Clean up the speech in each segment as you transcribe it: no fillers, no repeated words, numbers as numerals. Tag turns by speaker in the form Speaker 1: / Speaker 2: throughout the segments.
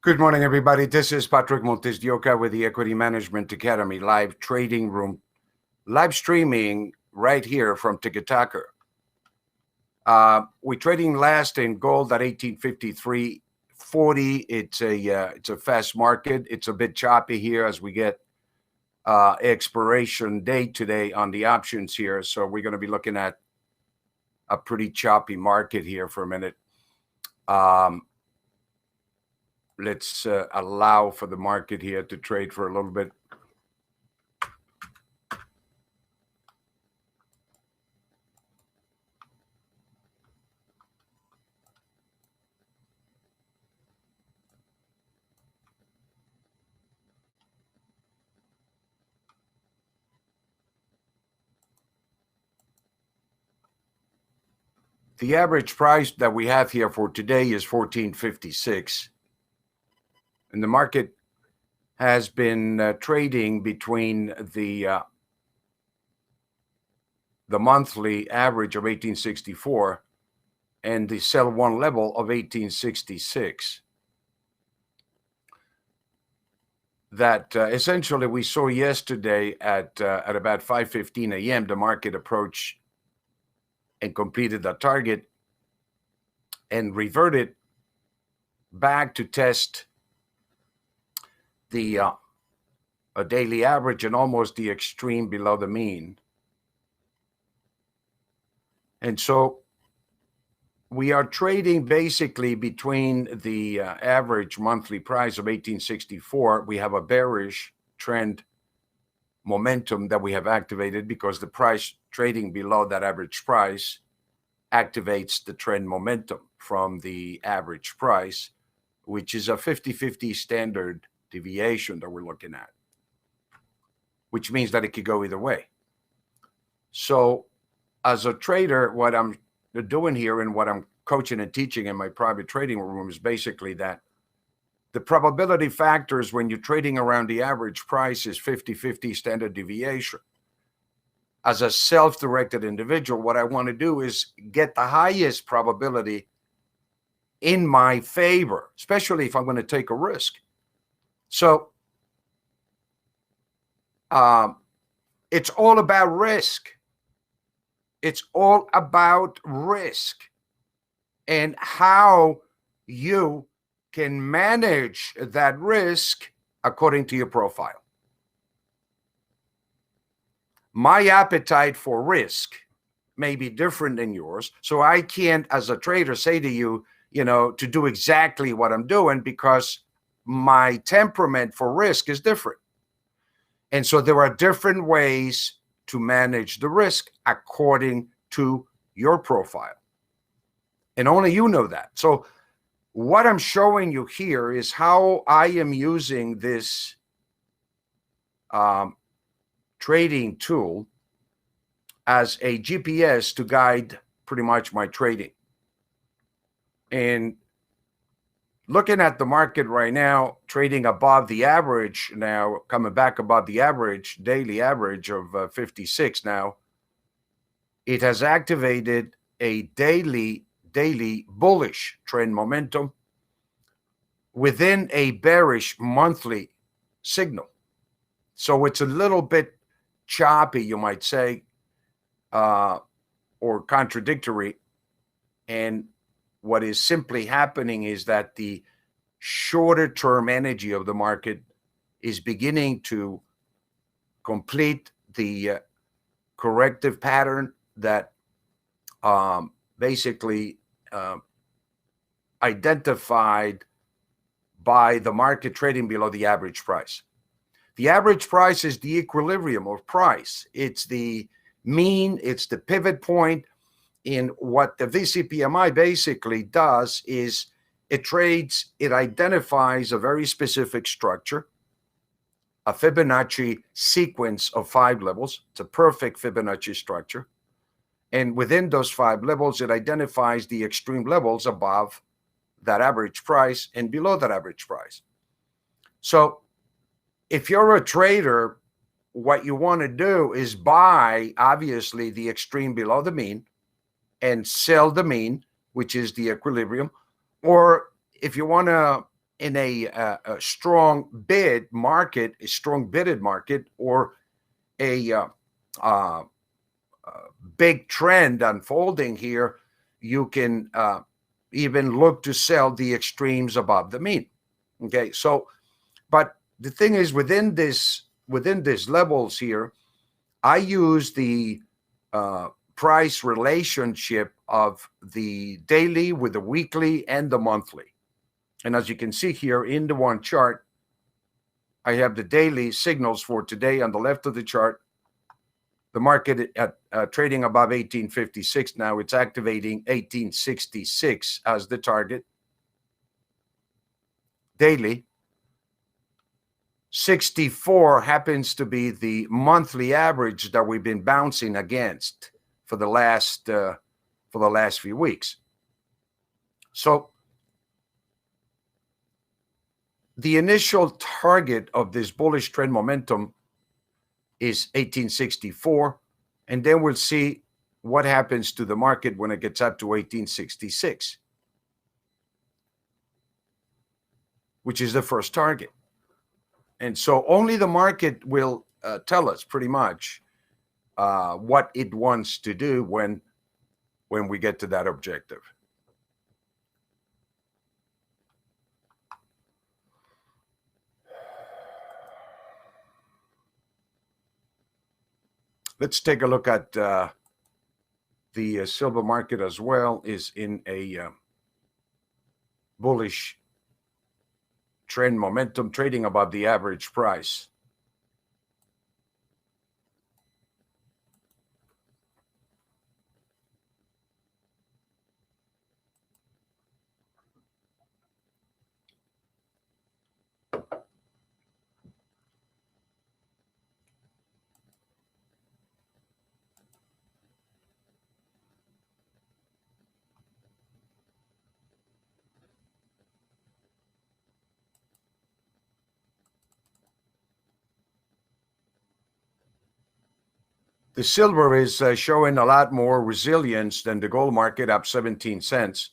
Speaker 1: Good morning, everybody. This is Patrick MontesDeOca with the Equity Management Academy live trading room, live streaming right here from TikToker. We're trading last in gold at 1853.40. It's a fast market. It's a bit choppy here as we get expiration date today on the options here. So we're going to be looking at a pretty choppy market here for a minute. Let's allow for the market here to trade for a little bit. The average price that we have here for today is 1456. And the market has been trading between the monthly average of 1864 and the sell one level of 1866. That essentially we saw yesterday at about 5:15 a.m. the market approached and completed the target and reverted back to test the a daily average and almost the extreme below the mean. And so we are trading basically between the average monthly price of 1864. We have a bearish trend momentum that we have activated because the price trading below that average price activates the trend momentum from the average price, which is a 50-50 standard deviation that we're looking at, which means that it could go either way. So as a trader, what I'm doing here and what I'm coaching and teaching in my private trading room is basically that the probability factors when you're trading around the average price is 50-50 standard deviation. As a self-directed individual, what I want to do is get the highest probability in my favor, especially if I'm going to take a risk. So it's all about risk. It's all about risk and how you can manage that risk according to your profile. My appetite for risk may be different than yours. So I can't, as a trader, say to you, to do exactly what I'm doing because my temperament for risk is different. And so there are different ways to manage the risk according to your profile. And only you know that. So what I'm showing you here is how I am using this trading tool as a GPS to guide pretty much my trading. And looking at the market right now, trading above the average now, coming back above the average, daily average of 56 now, it has activated a daily bullish trend momentum within a bearish monthly signal. So it's a little bit choppy, you might say, or contradictory. And what is simply happening is that the shorter term energy of the market is beginning to complete the corrective pattern that basically identified by the market trading below the average price. The average price is the equilibrium of price. It's the mean, it's the pivot point. In what the VCPMI basically does is it identifies a very specific structure, a Fibonacci sequence of 5 levels. It's a perfect Fibonacci structure. And within those 5 levels, it identifies the extreme levels above that average price and below that average price. So if you're a trader, what you want to do is buy, obviously, the extreme below the mean and sell the mean, which is the equilibrium. Or if you want to in a strong bid market, a strong bidded market, or a big trend unfolding here, you can even look to sell the extremes above the mean. Okay, so but the thing is, within these levels here, I use the price relationship of the daily with the weekly and the monthly. And as you can see here in the one chart, I have the daily signals for today on the left of the chart. The market at trading above 1856 now, it's activating 1866 as the target daily. 64 happens to be the monthly average that we've been bouncing against for the last few weeks. So the initial target of this bullish trend momentum is 1864, and then we'll see what happens to the market when it gets up to 1866, which is the first target. And so only the market will tell us pretty much what it wants to do when we get to that objective. Let's take a look at the silver market as well. Is in a bullish trend momentum, trading above the average price. The silver is showing a lot more resilience than the gold market, up 17 cents.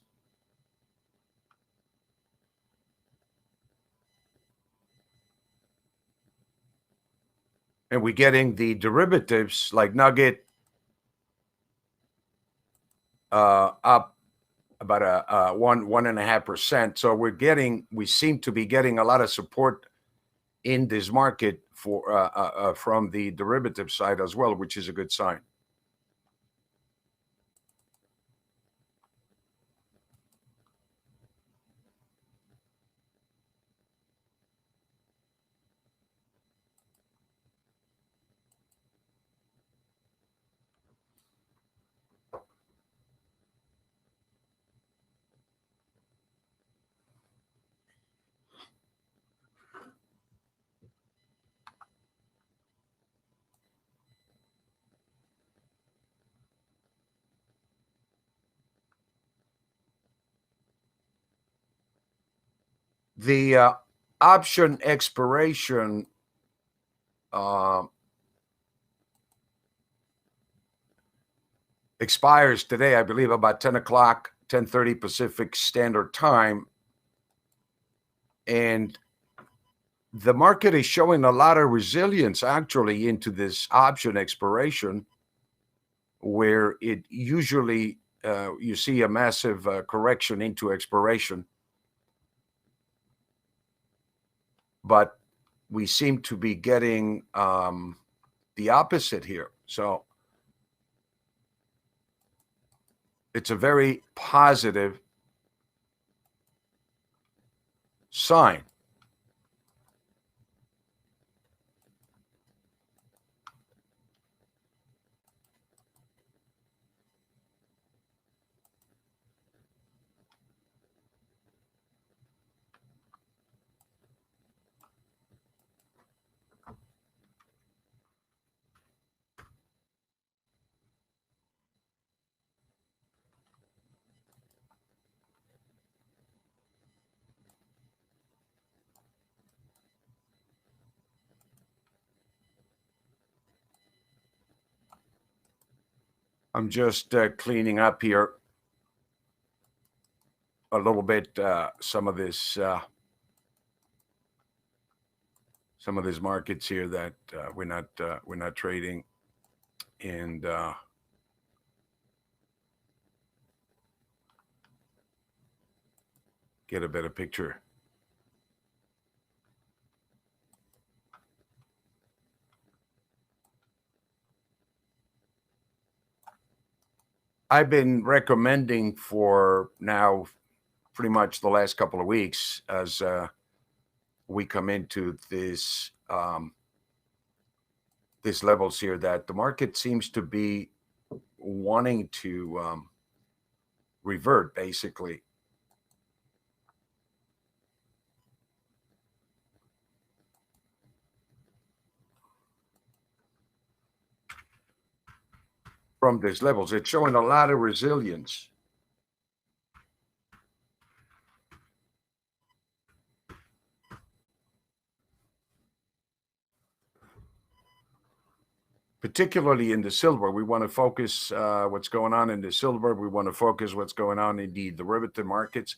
Speaker 1: And we're getting the derivatives like Nugget up about 1.5%. So we seem to be getting a lot of support in this market for from the derivative side as well, which is a good sign. The option expiration expires today, I believe, about 10 o'clock, 10:30 Pacific Standard Time. And the market is showing a lot of resilience actually into this option expiration, where it usually you see a massive correction into expiration. But we seem to be getting the opposite here. So it's a very positive sign. I'm just cleaning up here a little bit some of this some of these markets here that we're not trading, and get a better picture. I've been recommending for now pretty much the last couple of weeks as we come into this these levels here that the market seems to be wanting to revert, basically. From these levels, it's showing a lot of resilience. Particularly in the silver, we want to focus what's going on in the silver. We want to focus what's going on in the derivative markets.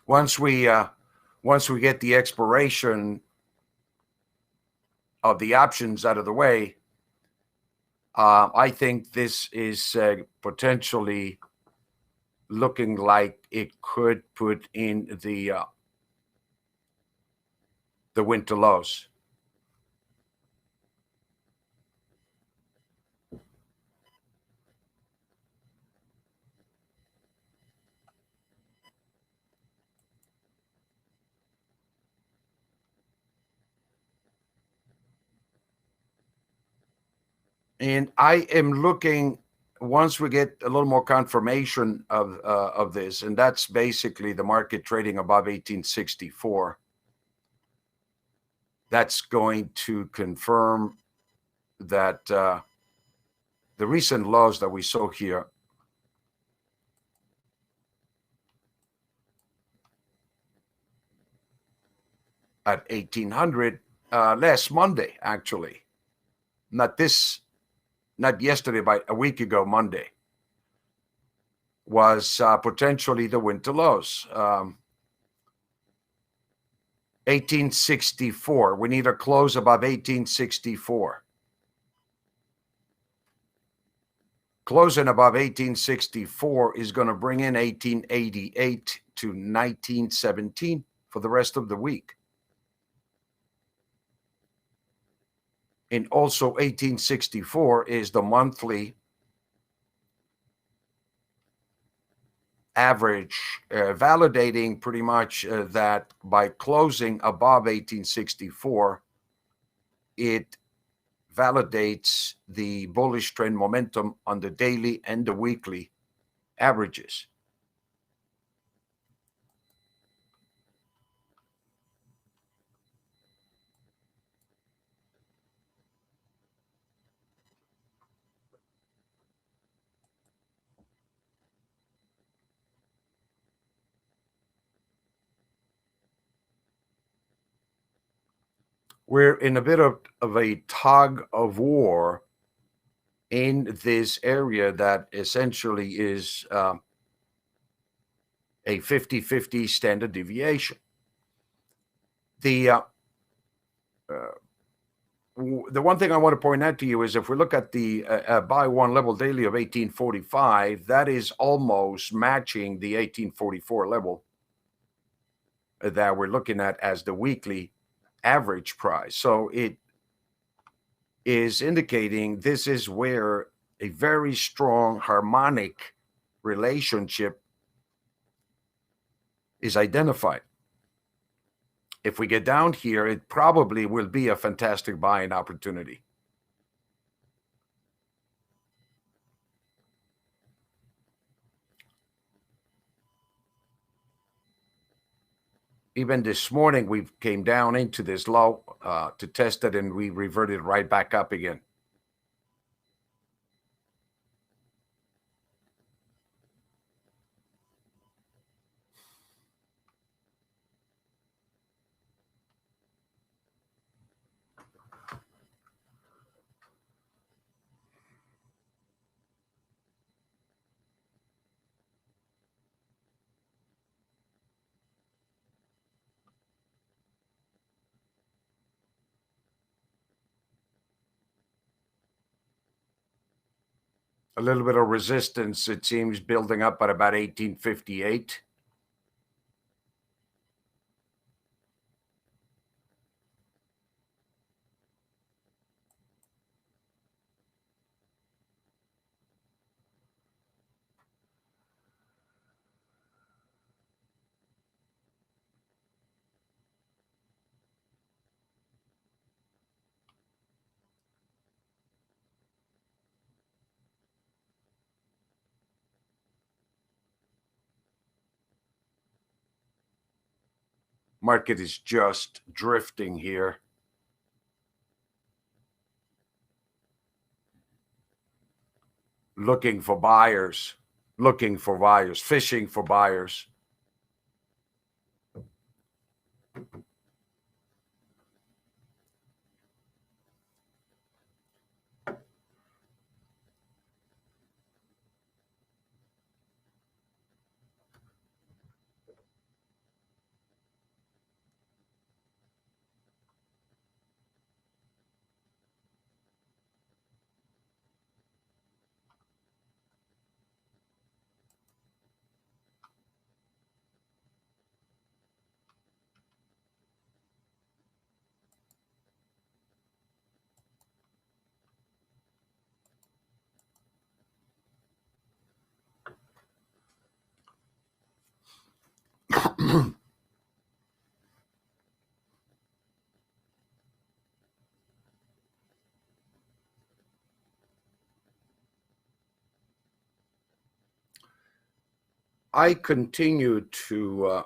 Speaker 1: Once we get the expiration of the options out of the way, I think this is potentially looking like it could put in the winter lows. And I am looking, once we get a little more confirmation of this, and that's basically the market trading above 1864. That's going to confirm that the recent lows that we saw here at 1800 last Monday, actually, not yesterday, but a week ago, Monday, was potentially the winter lows. 1864. We need a close above 1864. Closing above 1864 is going to bring in 1888 to 1917 for the rest of the week. And also 1864 is the monthly average, validating pretty much that by closing above 1864, it validates the bullish trend momentum on the daily and the weekly averages. We're in a bit of a tug of war in this area that essentially is a 50-50 standard deviation. The one thing I want to point out to you is if we look at the buy one level daily of 1845, that is almost matching the 1844 level that we're looking at as the weekly average price. So it is indicating this is where a very strong harmonic relationship is identified. If we get down here, it probably will be a fantastic buying opportunity. Even this morning, we came down into this low to test it, and we reverted right back up again. A little bit of resistance, it seems, building up at about 1858. Market is just drifting here. Looking for buyers, fishing for buyers. I continue to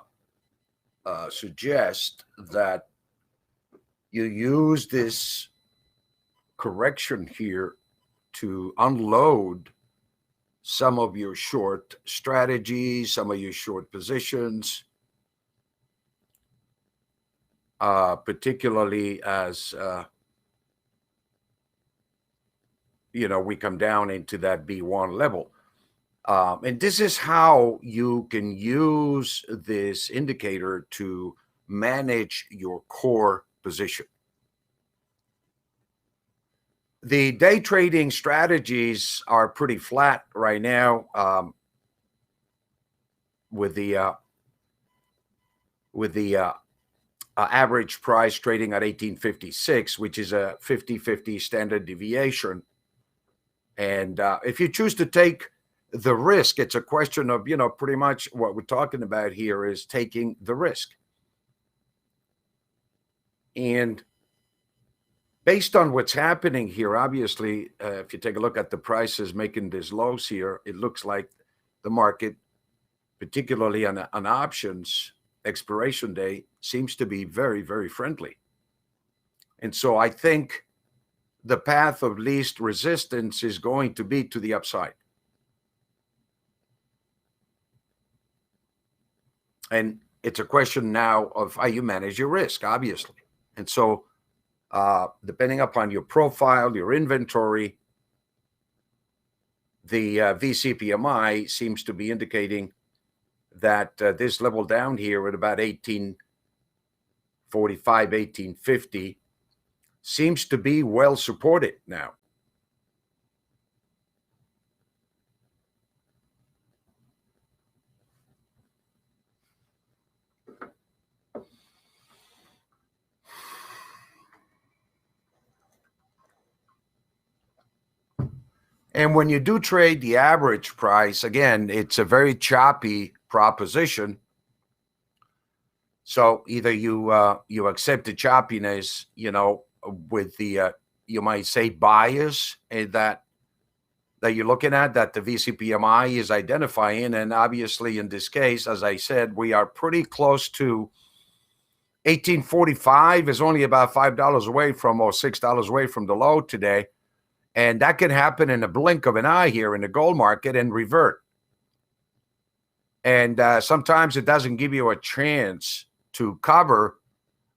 Speaker 1: suggest that you use this correction here to unload some of your short strategies, some of your short positions, particularly as we come down into that B1 level. And this is how you can use this indicator to manage your core position. The day trading strategies are pretty flat right now, with the average price trading at 1856, which is a 50-50 standard deviation. And if you choose to take the risk, it's a question of, pretty much what we're talking about here is taking the risk. And based on what's happening here, obviously, if you take a look at the prices making these lows here, it looks like the market, particularly on options, expiration day, seems to be very, very friendly. And so I think the path of least resistance is going to be to the upside. And it's a question now of how you manage your risk, obviously. And so depending upon your profile, your inventory, the VCPMI seems to be indicating that this level down here at about 1845, 1850 seems to be well supported now. And when you do trade the average price, again, it's a very choppy proposition. So either you accept the choppiness, with the you might say bias that you're looking at, that the VCPMI is identifying, and obviously in this case, as I said, we are pretty close to 1845 is only about $5 away from, or $6 away from the low today. And that can happen in a blink of an eye here in the gold market and revert. And sometimes it doesn't give you a chance to cover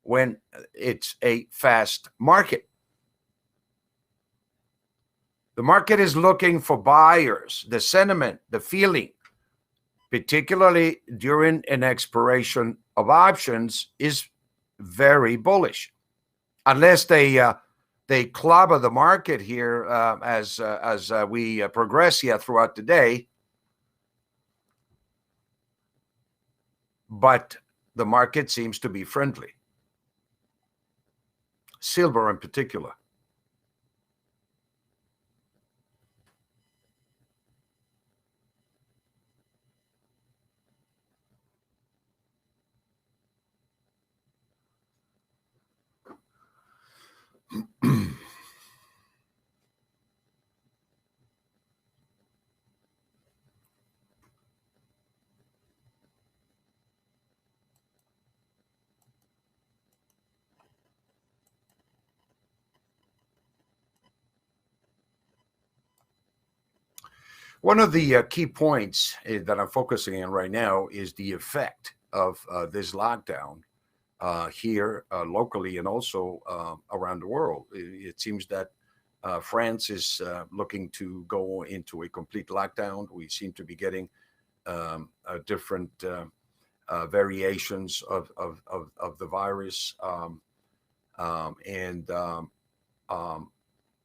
Speaker 1: when it's a fast market. The market is looking for buyers. The sentiment, the feeling, particularly during an expiration of options, is very bullish. Unless they they clobber the market here as we progress here throughout the day. But the market seems to be friendly. Silver in particular. One of the key points that I'm focusing on right now is the effect of this lockdown here locally and also around the world. It seems that France is looking to go into a complete lockdown. We seem to be getting different variations of the virus.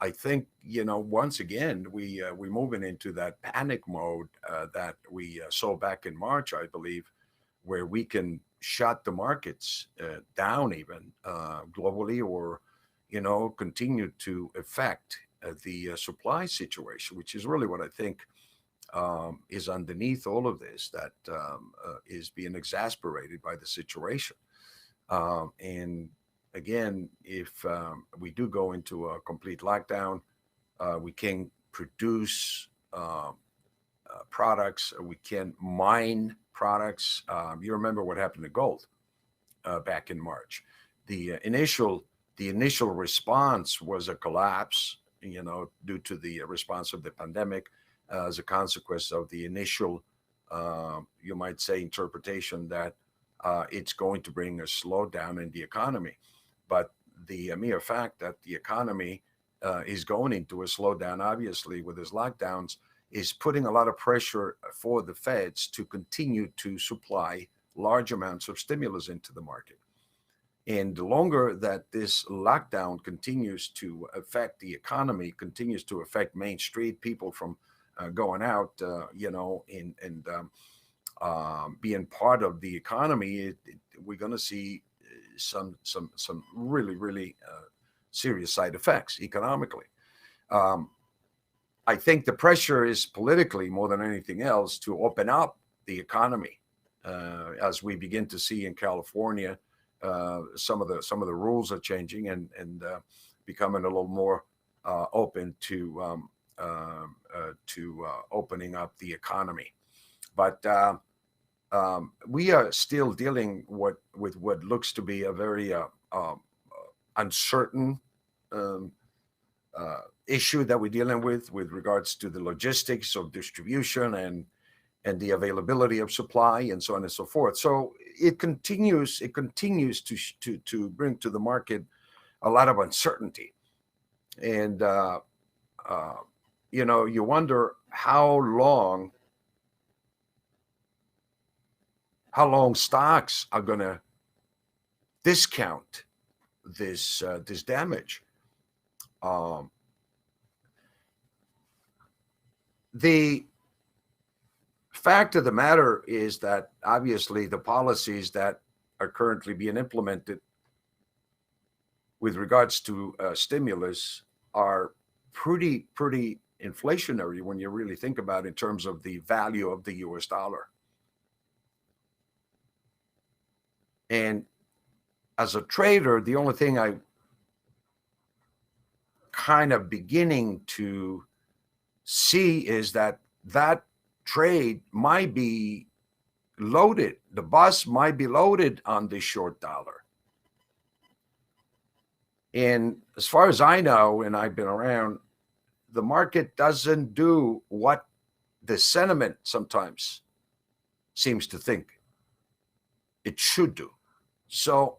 Speaker 1: I think, once again, we're moving into that panic mode that we saw back in March, I believe, where we can shut the markets down even globally, or, continue to affect the supply situation, which is really what I think is underneath all of this, that is being exasperated by the situation. And again, if we do go into a complete lockdown, we can produce products, we can mine products. You remember what happened to gold back in March. The initial response was a collapse, due to the response of the pandemic as a consequence of the initial, you might say, interpretation that it's going to bring a slowdown in the economy. But the mere fact that the economy is going into a slowdown, obviously, with these lockdowns, is putting a lot of pressure for the Feds to continue to supply large amounts of stimulus into the market. And the longer that this lockdown continues to affect the economy, continues to affect Main Street, people from going out, and being part of the economy, we're going to see some really serious side effects economically. I think the pressure is politically more than anything else to open up the economy, as we begin to see in California. Some of the rules are changing and becoming a little more open to opening up the economy. But we are still dealing with what looks to be a very uncertain issue that we're dealing with regards to the logistics of distribution and the availability of supply and so on and so forth. So it continues to bring to the market a lot of uncertainty, and you wonder how long stocks are going to discount this damage. The fact of the matter is that obviously the policies that are currently being implemented with regards to stimulus are pretty inflationary when you really think about it in terms of the value of the US dollar. And as a trader, the only thing I kind of beginning to see is that trade might be loaded. The bus might be loaded on the short dollar. And as far as I know, and I've been around, the market doesn't do what the sentiment sometimes seems to think it should do. So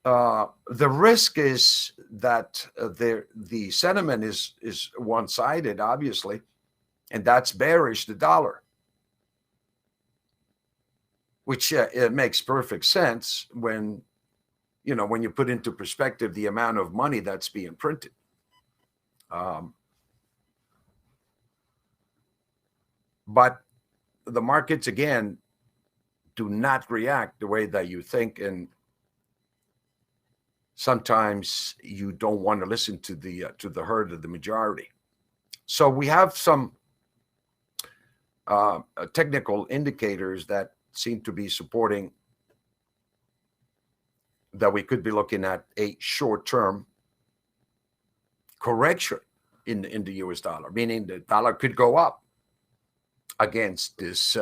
Speaker 1: the risk is that the sentiment is one-sided, obviously, and that's bearish the dollar, which it makes perfect sense when when you put into perspective the amount of money that's being printed. But the markets, again, do not react the way that you think, and sometimes you don't want to listen to the herd of the majority. So we have some technical indicators that seem to be supporting that we could be looking at a short-term correction in the US dollar, meaning the dollar could go up against this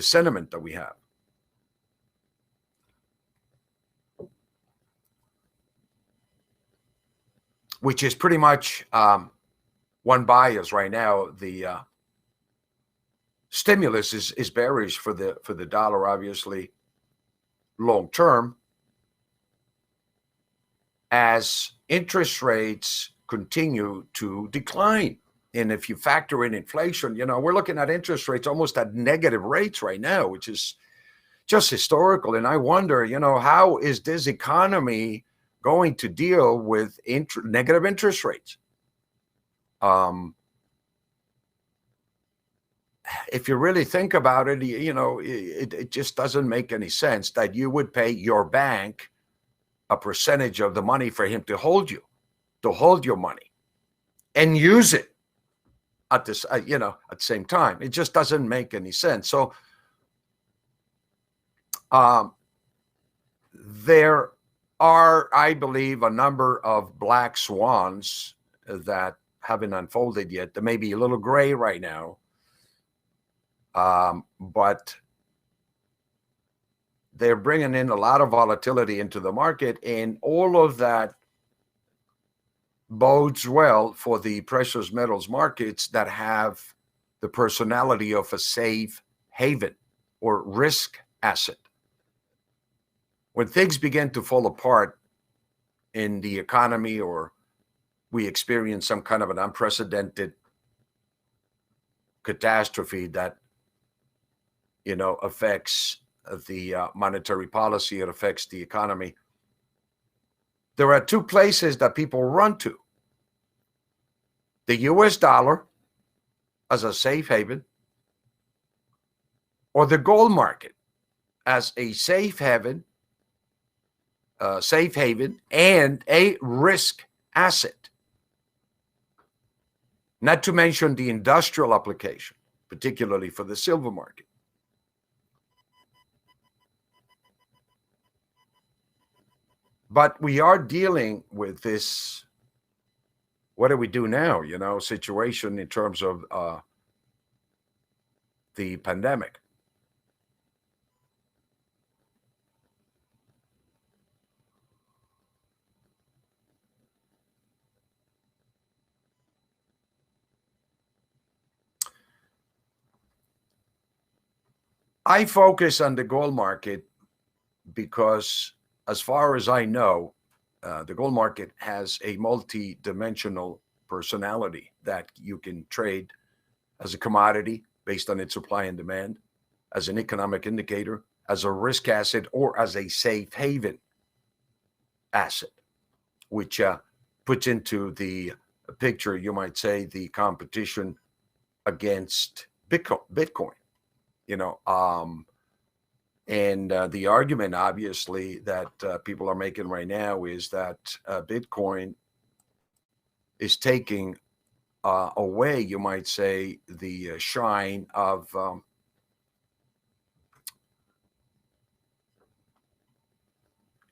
Speaker 1: sentiment that we have. Which is pretty much one bias right now. The stimulus is bearish for the dollar, obviously, long term, as interest rates continue to decline. And if you factor in inflation, we're looking at interest rates almost at negative rates right now, which is just historical. And I wonder, how is this economy going to deal with negative interest rates? If you really think about it, it just doesn't make any sense that you would pay your bank a percentage of the money for him to hold your money and use it at this, at the same time. It just doesn't make any sense. So there are, I believe, a number of black swans that haven't unfolded yet. They may be a little gray right now, but they're bringing in a lot of volatility into the market, and all of that bodes well for the precious metals markets that have the personality of a safe haven or risk asset. When things begin to fall apart in the economy, or we experience some kind of an unprecedented catastrophe that affects the monetary policy, it affects the economy, there are two places that people run to: the US dollar as a safe haven, or the gold market as a safe haven and a risk asset. Not to mention the industrial application, particularly for the silver market. But we are dealing with this, what do we do now, situation in terms of the pandemic. I focus on the gold market because, as far as I know, the gold market has a multi-dimensional personality that you can trade as a commodity based on its supply and demand, as an economic indicator, as a risk asset, or as a safe haven asset, which puts into the picture, you might say, the competition against Bitcoin. And the argument, obviously, that people are making right now is that Bitcoin is taking away, you might say, the shine of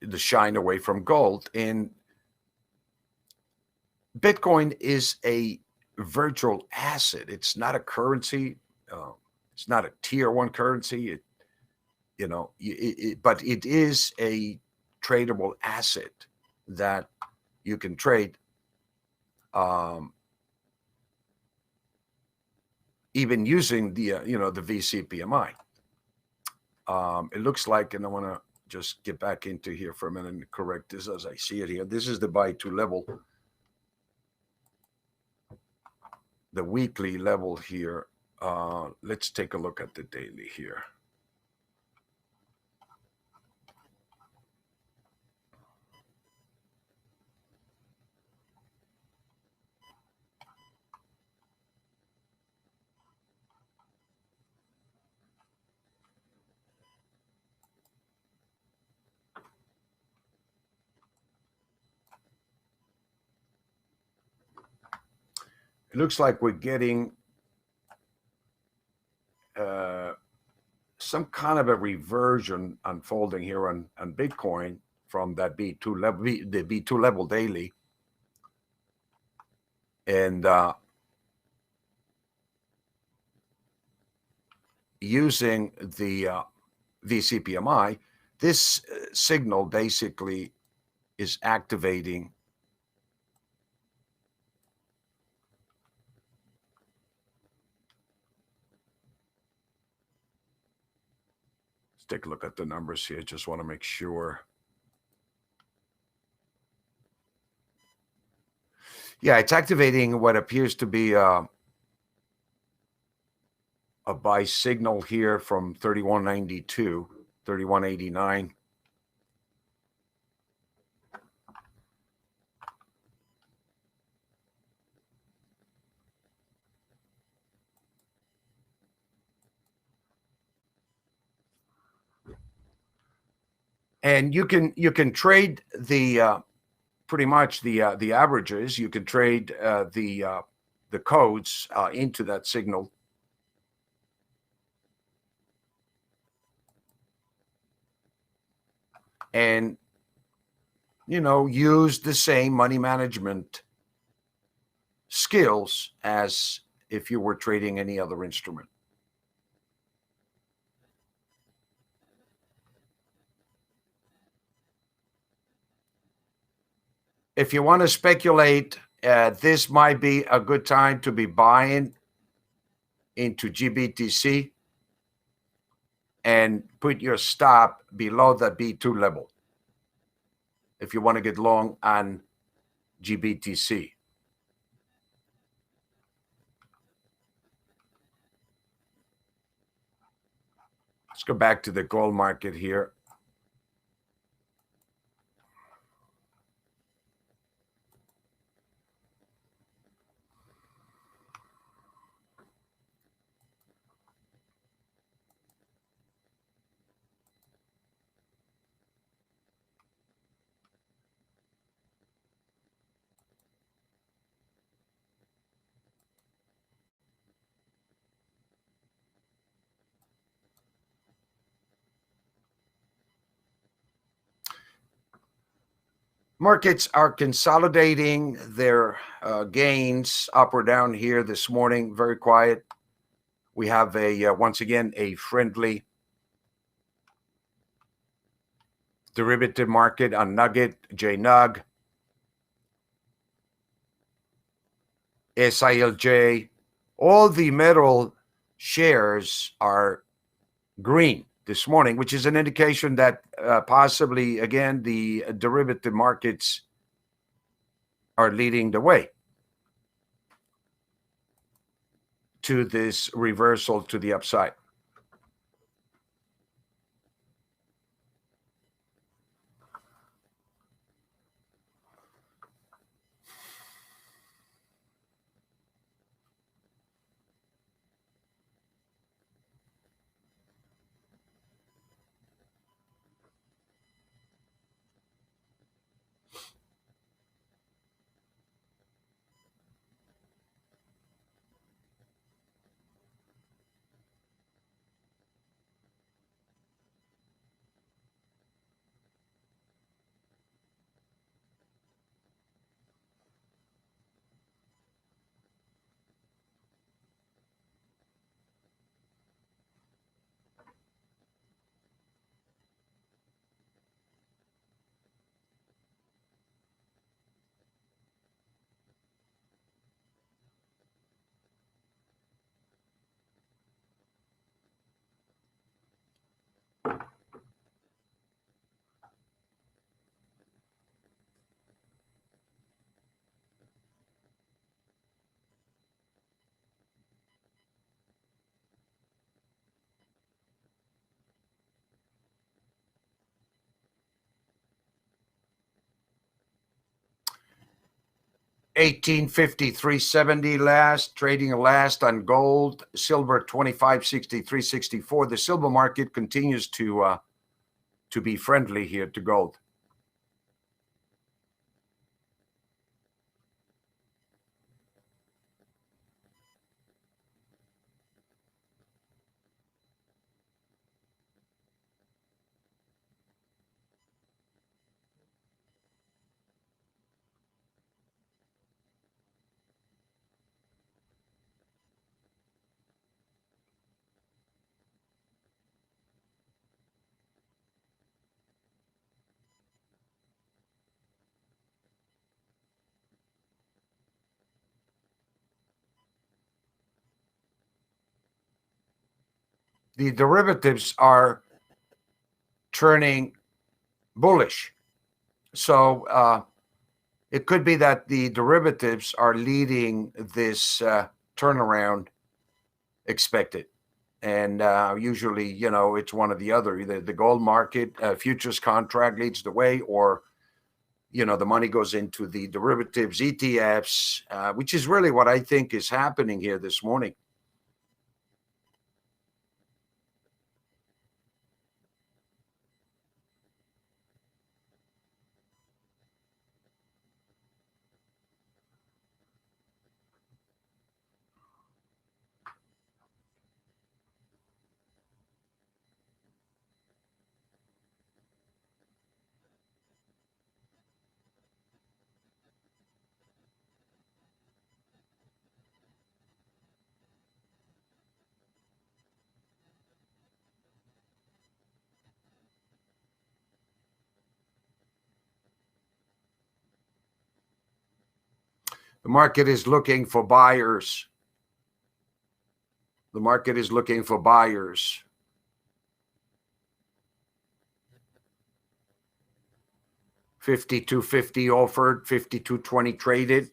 Speaker 1: the shine away from gold. And Bitcoin is a virtual asset. It's not a currency. It's not a tier one currency. But it is a tradable asset that you can trade, even using the the VCPMI. It looks like, and I want to just get back into here for a minute and correct this as I see it here. This is the buy to level, the weekly level here. Let's take a look at the daily here. it looks like we're getting some kind of a reversion unfolding here on Bitcoin from that B2 level, the B2 level daily. And using the VCPMI, this signal basically is activating let's take a look at the numbers here. Just want to make sure. Yeah, it's activating what appears to be a buy signal here from 3192, 3189. And you can trade the pretty much the averages. You can trade the codes into that signal. And, you know, use the same money management skills as if you were trading any other instrument. If you want to speculate, this might be a good time to be buying into GBTC and put your stop below the B2 level if you want to get long on GBTC. Let's go back to the gold market here. Markets are consolidating their gains up or down here this morning. Very quiet. We have once again a friendly derivative market on Nugget, JNUG, SILJ. All the metal shares are green this morning, which is an indication that possibly, again, the derivative markets are leading the way to this reversal to the upside. $18.53.70 last, trading last on gold, silver 25.63.64. The silver market continues to be friendly here to gold. the derivatives are turning bullish. So it could be that the derivatives are leading this turnaround expected. And usually, it's one or the other. Either the gold market futures contract leads the way, or, the money goes into the derivatives, ETFs, which is really what I think is happening here this morning. The market is looking for buyers. The market is looking for buyers. $52.50 offered, $52.20 traded.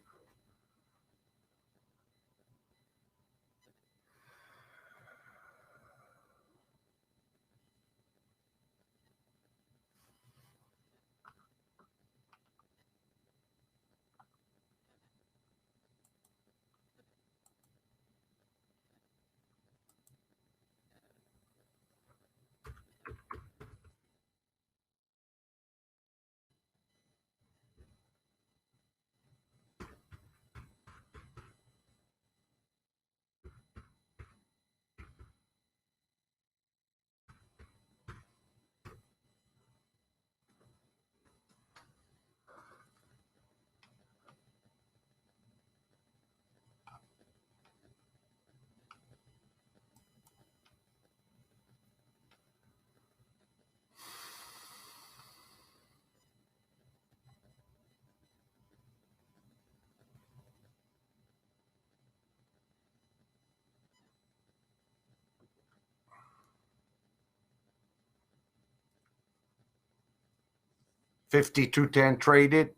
Speaker 1: $52.10 traded.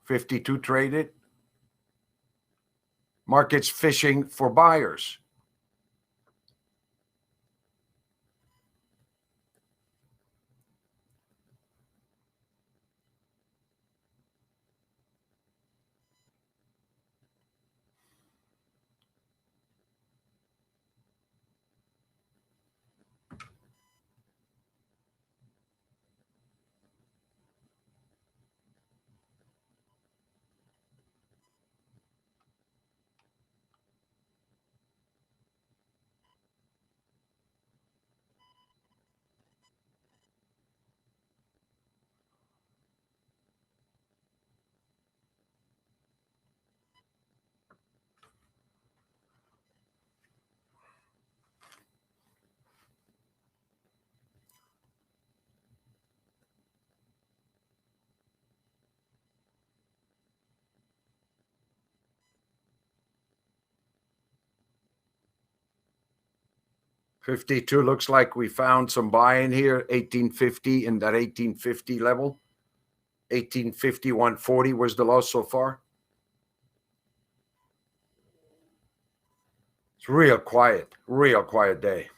Speaker 1: $52 traded. Market's fishing for buyers. $52 looks like we found some buy-in here. $18.50 in that $18.50 level. $18.50, $140 was the low so far. It's real quiet day.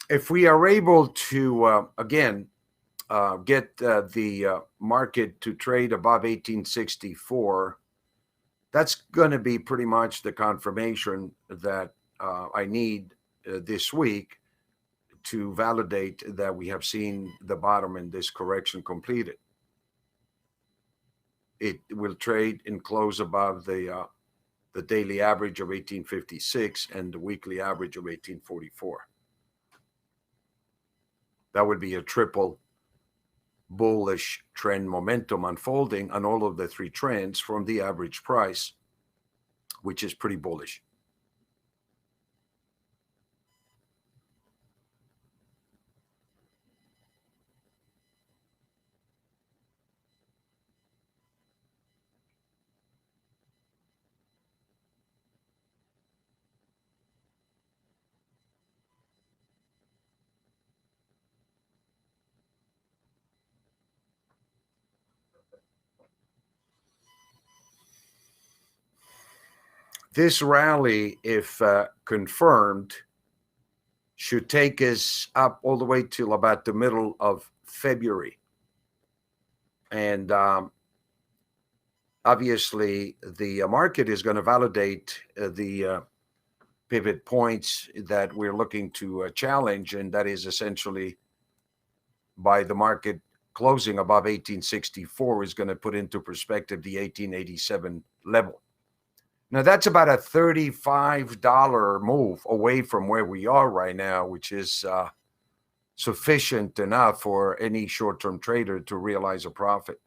Speaker 1: If we are able to, again, get the market to trade above 1864, that's going to be pretty much the confirmation that I need this week to validate that we have seen the bottom in this correction completed. It will trade and close above the daily average of 1856 and the weekly average of 1844. That would be a triple bullish trend momentum unfolding on all of the three trends from the average price, which is pretty bullish. This rally, if confirmed, should take us up all the way till about the middle of February. And obviously, the market is going to validate the pivot points that we're looking to challenge, and that is essentially by the market closing above 1864 is going to put into perspective the 1887 level. Now, that's about a $35 move away from where we are right now, which is sufficient enough for any short-term trader to realize a profit.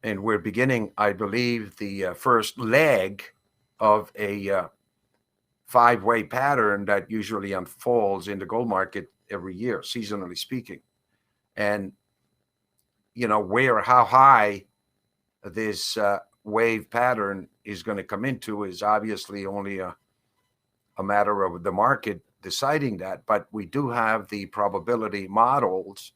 Speaker 1: And we're beginning, I believe, the first leg of a five-way pattern that usually unfolds in the gold market every year, seasonally speaking. And, you know, how high this wave pattern is going to come into is obviously only a matter of the market deciding that. But we do have the probability models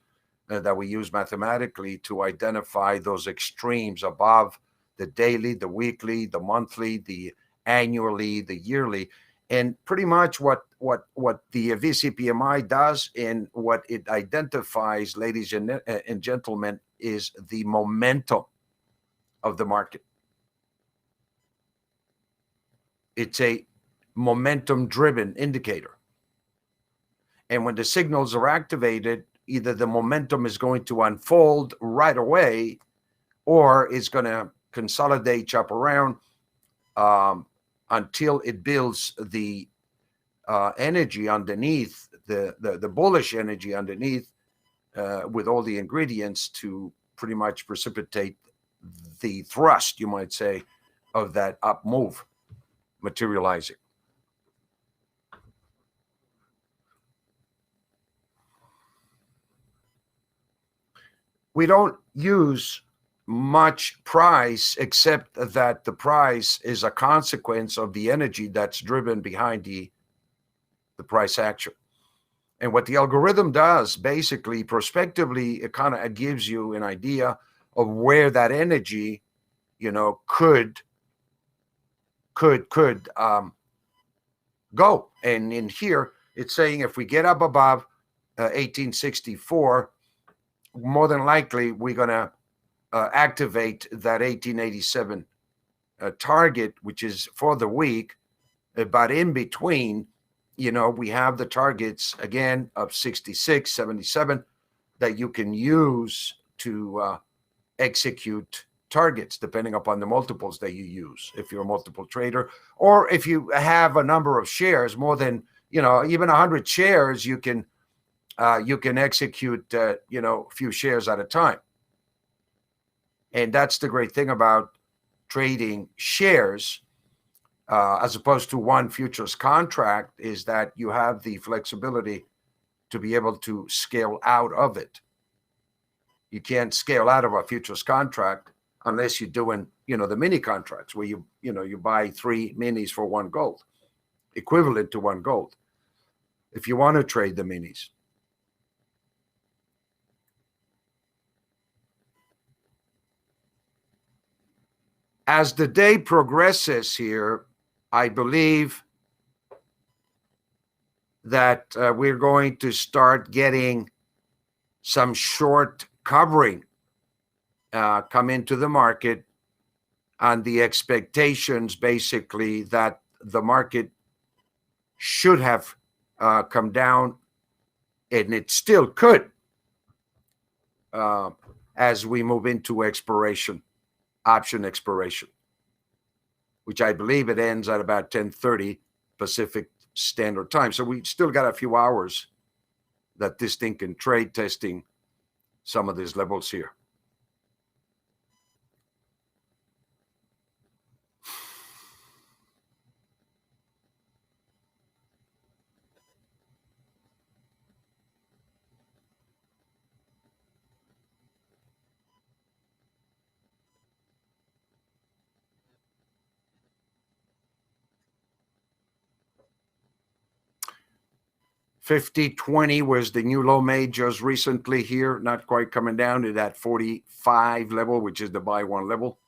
Speaker 1: that we use mathematically to identify those extremes above the daily, the weekly, the monthly, the annually, the yearly. And pretty much what the VCPMI does and what it identifies, ladies and gentlemen, is the momentum of the market. It's a momentum-driven indicator. And when the signals are activated, either the momentum is going to unfold right away or it's going to consolidate up around until it builds the energy underneath, the bullish energy underneath with all the ingredients to pretty much precipitate the thrust, you might say, of that up move materializing. We don't use much price, except that the price is a consequence of the energy that's driven behind the price action. And what the algorithm does, basically, prospectively, it kind of gives you an idea of where that energy, you know, could go. And in here, it's saying if we get up above 1864, more than likely we're going to activate that 1887 target, which is for the week. But in between, you know, we have the targets again of 66, 77 that you can use to execute targets depending upon the multiples that you use. If you're a multiple trader, or if you have a number of shares, more than, you know, even 100 shares, you can execute, you know, a few shares at a time. And that's the great thing about trading shares as opposed to one futures contract, is that you have the flexibility to be able to scale out of it. You can't scale out of a futures contract unless you're doing, you know, the mini contracts where you buy 3 minis for 1 gold, equivalent to 1 gold, if you want to trade the minis. As the day progresses here, I believe that we're going to start getting some short covering come into the market on the expectations, basically, that the market should have come down, and it still could as we move into option expiration, which I believe it ends at about 10:30 Pacific Standard Time. So we still got a few hours that this thing can trade, testing some of these levels here. $50.20 was the new low made just recently here, not quite coming down to that 45 level, which is the buy one level.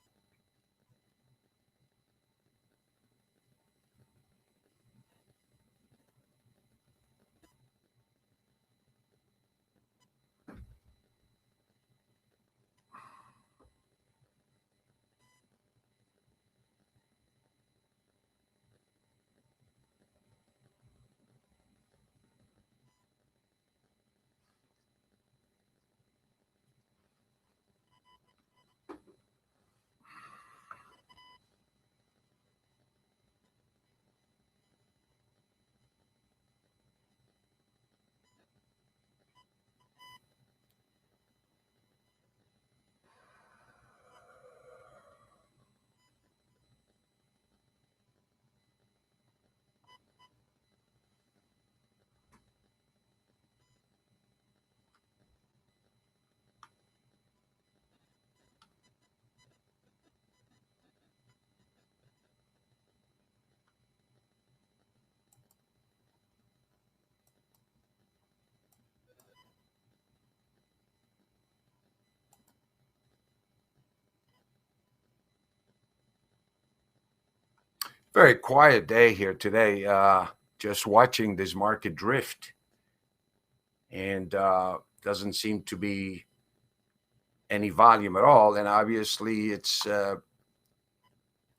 Speaker 1: Very quiet day here today. Just watching this market drift, and doesn't seem to be any volume at all. And obviously, it's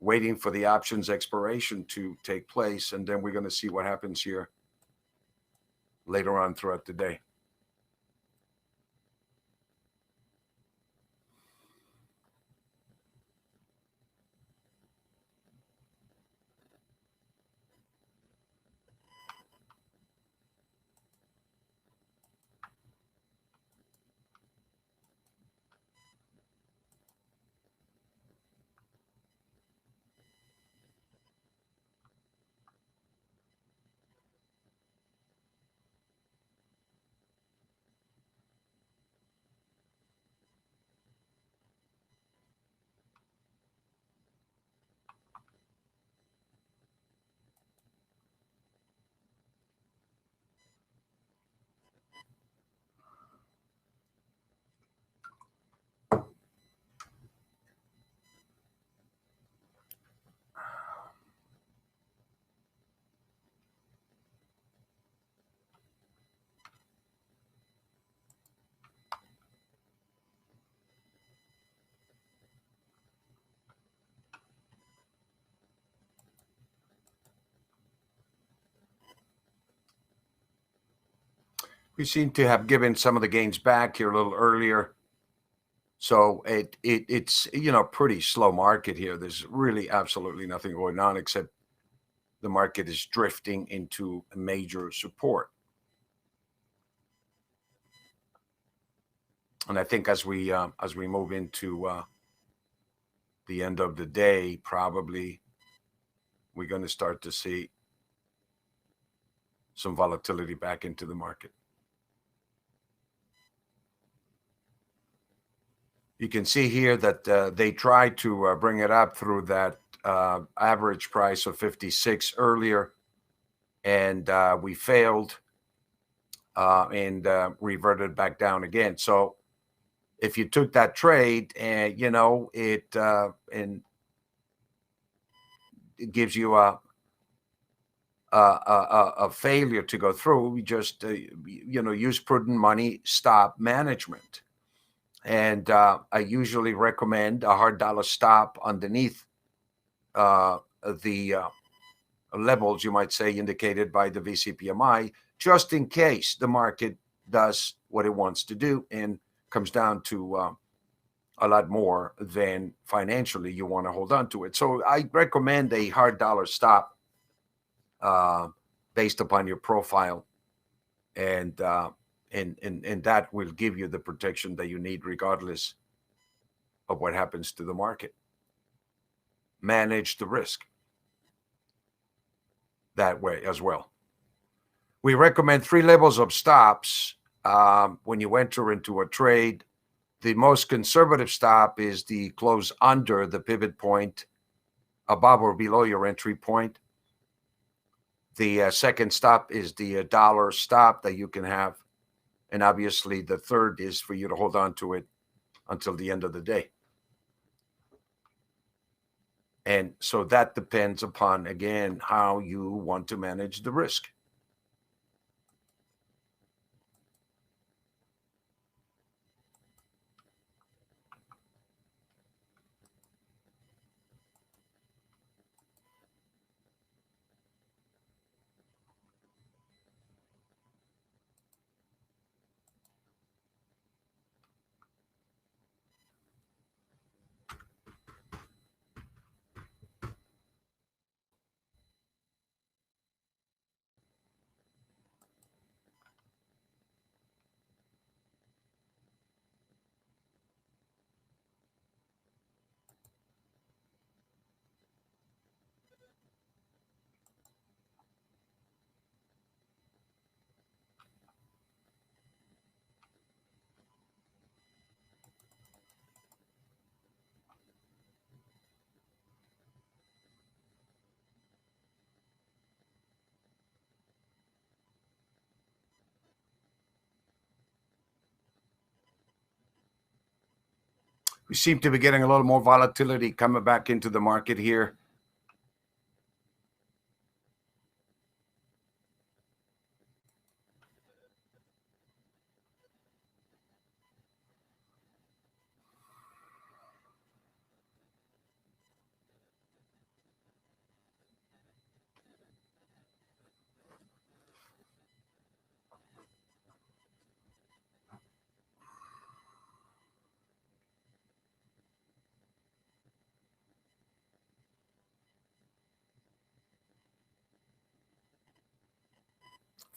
Speaker 1: waiting for the options expiration to take place, and then we're going to see what happens here later on throughout the day. We seem to have given some of the gains back here a little earlier. So it's pretty slow market here. There's really absolutely nothing going on except the market is drifting into a major support. And I think as we move into the end of the day, probably we're going to start to see some volatility back into the market. You can see here that they tried to bring it up through that average price of 56 earlier, and we failed and reverted back down again. So if you took that trade and it gives you a failure to go through, we just use prudent money stop management. And I usually recommend a hard dollar stop underneath the levels, you might say, indicated by the VCPMI, just in case the market does what it wants to do and comes down to a lot more than financially you want to hold on to it. So I recommend a hard dollar stop based upon your profile, and that will give you the protection that you need regardless of what happens to the market. Manage the risk that way as well. We recommend 3 levels of stops when you enter into a trade. The most conservative stop is the close under the pivot point, above or below your entry point. The second stop is the dollar stop that you can have. And obviously, the third is for you to hold on to it until the end of the day. And so that depends upon, again, how you want to manage the risk. We seem to be getting a little more volatility coming back into the market here.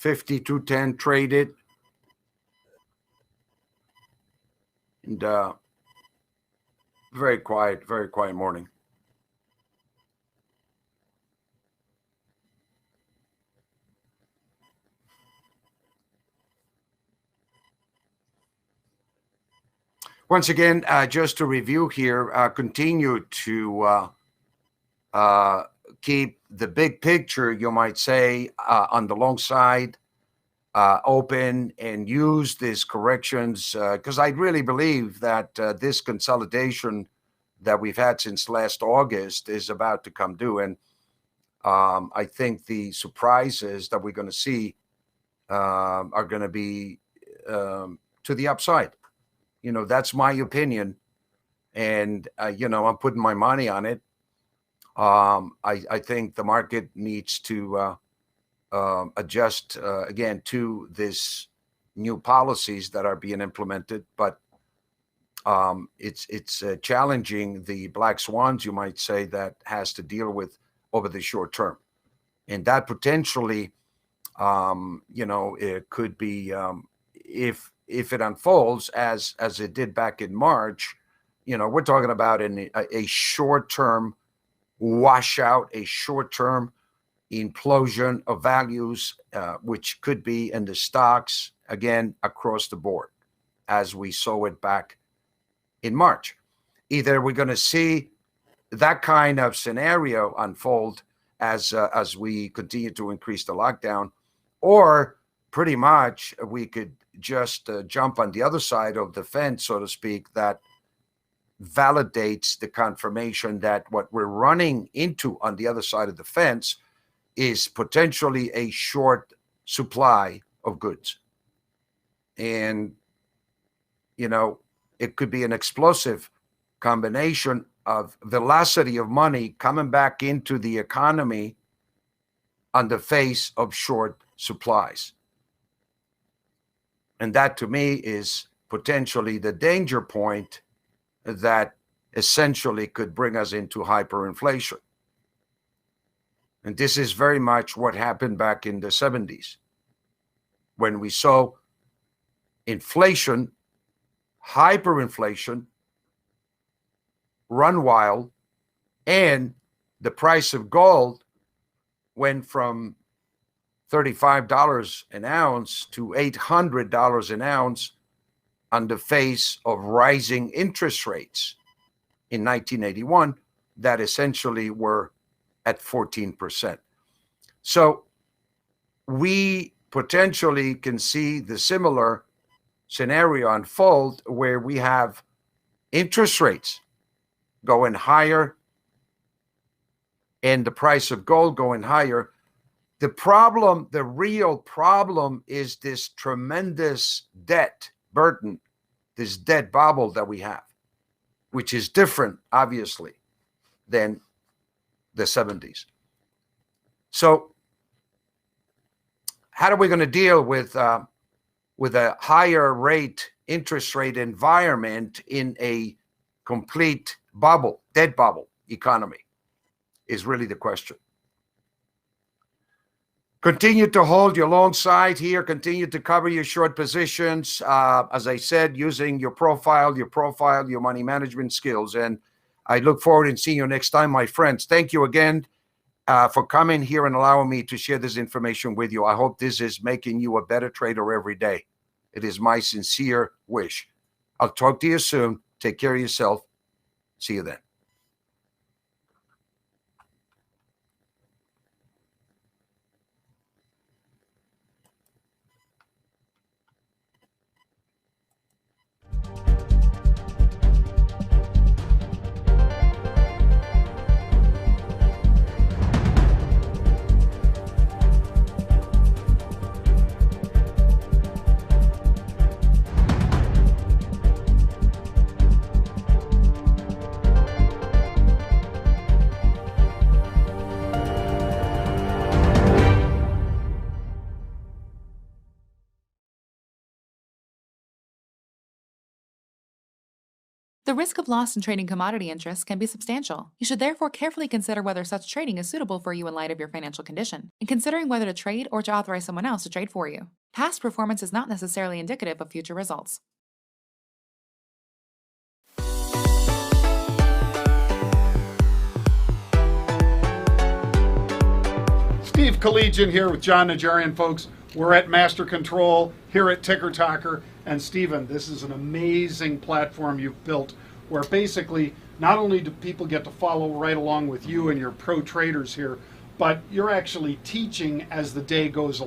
Speaker 1: $52.10 traded. And very quiet morning. Once again, just to review here, continue to keep the big picture, you might say, on the long side open, and use these corrections because I really believe that this consolidation that we've had since last August is about to come due. And I think the surprises that we're going to see are going to be to the upside. You know, that's my opinion. And, you know, I'm putting my money on it. I think the market needs to adjust again to this new policies that are being implemented, but it's challenging the black swans, you might say, that has to deal with over the short term, and that potentially, you know, it could be if it unfolds as it did back in March. You know, we're talking about a short term washout, a short term implosion of values, which could be in the stocks again across the board, as we saw it back in March. Either we're going to see that kind of scenario unfold as we continue to increase the lockdown, or pretty much we could just jump on the other side of the fence, so to speak, that validates the confirmation that what we're running into on the other side of the fence is potentially a short supply of goods. And, you know, it could be an explosive combination of velocity of money coming back into the economy on the face of short supplies. And that to me is potentially the danger point that essentially could bring us into hyperinflation. And this is very much what happened back in the 70s when we saw inflation, hyperinflation, run wild, and the price of gold went from $35 an ounce to $800 an ounce on the face of rising interest rates in 1981 that essentially were at 14%. So we potentially can see the similar scenario unfold where we have interest rates going higher and the price of gold going higher. The problem, the real problem, is this tremendous debt burden, this debt bubble that we have, which is different, obviously, than the 70s. So how are we going to deal with a higher rate, interest rate environment in a complete bubble, debt bubble economy is really the question. Continue to hold your long side here. Continue to cover your short positions. As I said, using your profile, your money management skills. And I look forward to seeing you next time, my friends. Thank you again for coming here and allowing me to share this information with you. I hope this is making you a better trader every day. It is my sincere wish. I'll talk to you soon. Take care of yourself. See you then.
Speaker 2: The risk of loss in trading commodity interests can be substantial. You should therefore carefully consider whether such trading is suitable for you in light of your financial condition, and considering whether to trade or to authorize someone else to trade for you. Past performance is not necessarily indicative of future results.
Speaker 3: Steve Collegian here with John Najarian, folks. We're at Master Control here at Ticker Talker. And Stephen, this is an amazing platform you've built where basically not only do people get to follow right along with you and your pro traders here, but you're actually teaching as the day goes along.